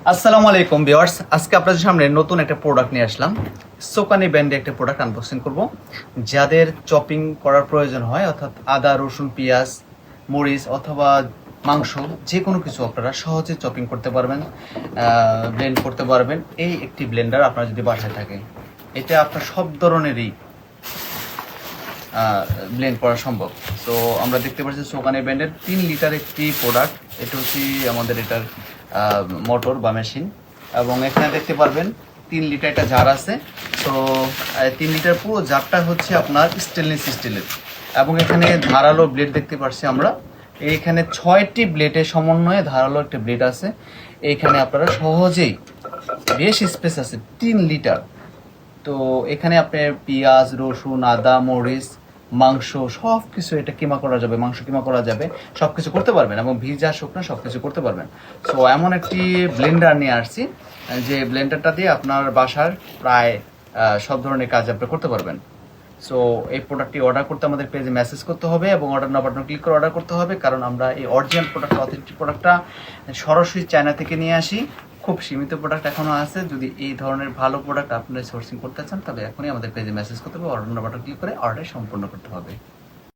আসসালামু আলাইকুম ভিউয়ার্স, আজকে আপনাদের সামনে নতুন একটা প্রোডাক্ট নিয়ে আসলাম। সোকানি ব্র্যান্ডে একটা প্রোডাক্ট আনবক্সিং করব। যাদের চপিং করার প্রয়োজন হয়, অর্থাৎ আদা, রসুন, পেঁয়াজ, মরিচ অথবা মাংস, যে কোনো কিছু আপনারা সহজে চপিং করতে পারবেন, ব্লেন্ড করতে পারবেন। এই একটি ব্লেন্ডার আপনার যদি বাসায় থাকে, এটা আপনার সব ধরনেরই ব্লেন্ড করা সম্ভব। তো আমরা দেখতে পাচ্ছি সোকানি ব্র্যান্ডের 3 লিটার একটি প্রোডাক্ট। এটা হচ্ছে আমাদের এটার মোটর বা মেশিন, এবং এখানে দেখতে পারবেন 3 লিটার একটা জার আছে। তো 3 লিটার পুরো জারটা হচ্ছে আপনার স্টেনলেস স্টিলের, এবং এখানে ধারালো ব্লেড দেখতে পাচ্ছি আমরা। এইখানে 6টি ব্লেডের সমন্বয়ে ধারালো একটা ব্লেড আছে। এইখানে আপনারা সহজেই, বেশ স্পেস আছে 3 লিটার। তো এখানে আপনার পেঁয়াজ, রসুন, আদা, মরিচ, মাংস সব কিছু এটা কিমা করা যাবে, মাংস কিমা করা যাবে, সব কিছু করতে পারবেন, এবং ভিজা শুকনো সব কিছু করতে পারবেন। সো এমন একটি ব্লেন্ডার নিয়ে আসছি, যে ব্লেন্ডারটা দিয়ে আপনার বাসার প্রায় সব ধরনের কাজ আপনি করতে পারবেন। সো এই প্রোডাক্টটি অর্ডার করতে আমাদের পেজে মেসেজ করতে হবে এবং অর্ডার নাও বাটন ক্লিক করে অর্ডার করতে হবে, কারণ আমরা এই অরিজিনাল প্রোডাক্টটা, অথেন্টিক প্রোডাক্টটা সরাসরি চায়না থেকে নিয়ে আসি। খুব সীমিত প্রোডাক্ট এখনো আছে। যদি এই ধরনের ভালো প্রোডাক্ট আপনি সোর্সিং করতে চান, তবে এখনই আমাদের পেজে মেসেজ করতে হবে, অর্ডার নাও বাটন ক্লিক করে অর্ডার সম্পূর্ণ করতে হবে।